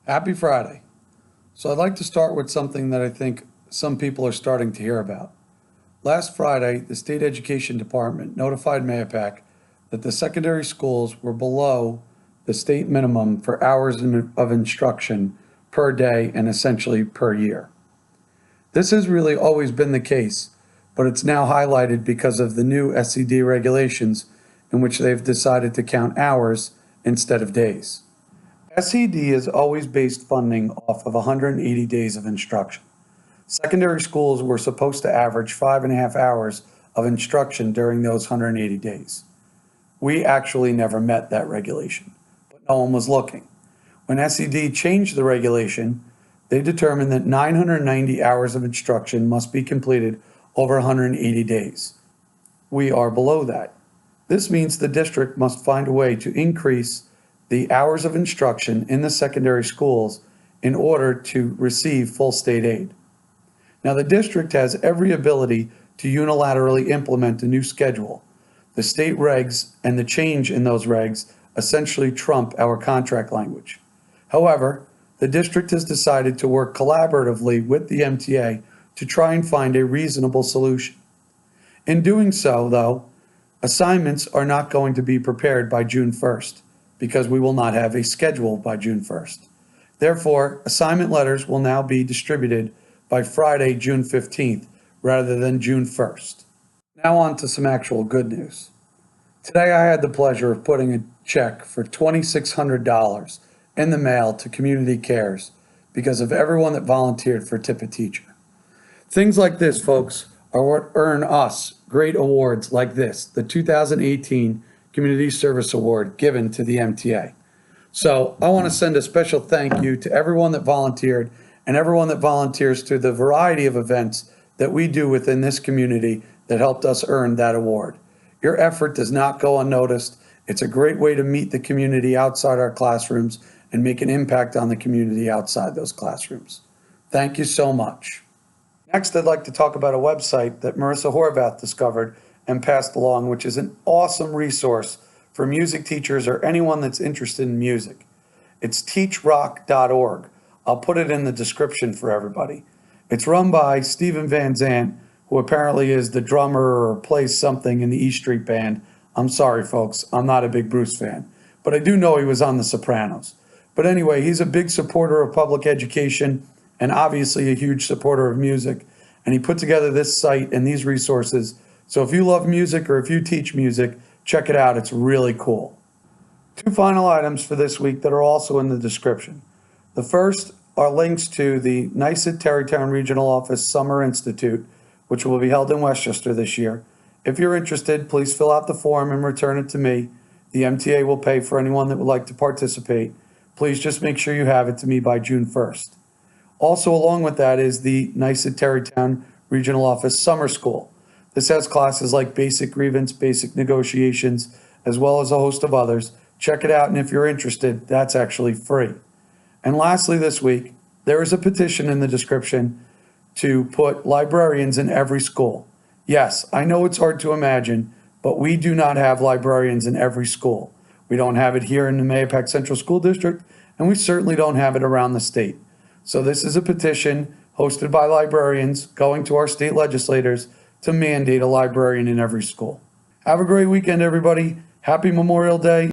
Happy Friday. So I'd like to start with something that I think some people are starting to hear about. Last Friday, the State Education Department notified MAPAC that the secondary schools were below the state minimum for hours of instruction per day and essentially per year. This has really always been the case, but it's now highlighted because of the new SED regulations in which they've decided to count hours instead of days. SED has always based funding off of 180 days of instruction. Secondary schools were supposed to average 5.5 hours of instruction during those 180 days. We actually never met that regulation, but no one was looking. When SED changed the regulation, they determined that 990 hours of instruction must be completed over 180 days. We are below that. This means the district must find a way to increase the hours of instruction in the secondary schools in order to receive full state aid. Now, the district has every ability to unilaterally implement a new schedule. The state regs and the change in those regs essentially trump our contract language. However, the district has decided to work collaboratively with the MTA to try and find a reasonable solution. In doing so, though, assignments are not going to be prepared by June 1st because we will not have a schedule by June 1st. Therefore, assignment letters will now be distributed by Friday, June 15th, rather than June 1st. Now on to some actual good news. Today I had the pleasure of putting a check for $2,600 in the mail to Community Cares because of everyone that volunteered for Tip a Teacher. Things like this, folks, are what earn us great awards like this, the 2018 Community Service Award given to the MTA. So I want to send a special thank you to everyone that volunteered and everyone that volunteers to the variety of events that we do within this community that helped us earn that award. Your effort does not go unnoticed. It's a great way to meet the community outside our classrooms and make an impact on the community outside those classrooms. Thank you so much. Next, I'd like to talk about a website that Marissa Horvath discovered and passed along, which is an awesome resource for music teachers or anyone that's interested in music. It's teachrock.org. I'll put it in the description for everybody. It's run by Steven Van Zandt, who apparently is the drummer or plays something in the E Street Band. I'm sorry, folks, I'm not a big Bruce fan, but I do know he was on The Sopranos. But anyway, he's a big supporter of public education and obviously a huge supporter of music. And he put together this site and these resources. So if you love music or if you teach music, check it out. It's really cool. Two final items for this week that are also in the description. The first are links to the NYSUT Tarrytown Regional Office Summer Institute, which will be held in Westchester this year. If you're interested, please fill out the form and return it to me. The MTA will pay for anyone that would like to participate. Please just make sure you have it to me by June 1st. Also, along with that is the NYSUT Tarrytown Regional Office Summer School. This has classes like basic grievance, basic negotiations, as well as a host of others. Check it out, and if you're interested, that's actually free. And lastly, this week, there is a petition in the description to put librarians in every school. Yes, I know it's hard to imagine, but we do not have librarians in every school. We don't have it here in the Mahopac Central School District, and we certainly don't have it around the state. So this is a petition hosted by librarians going to our state legislators to mandate a librarian in every school. Have a great weekend, everybody. Happy Memorial Day.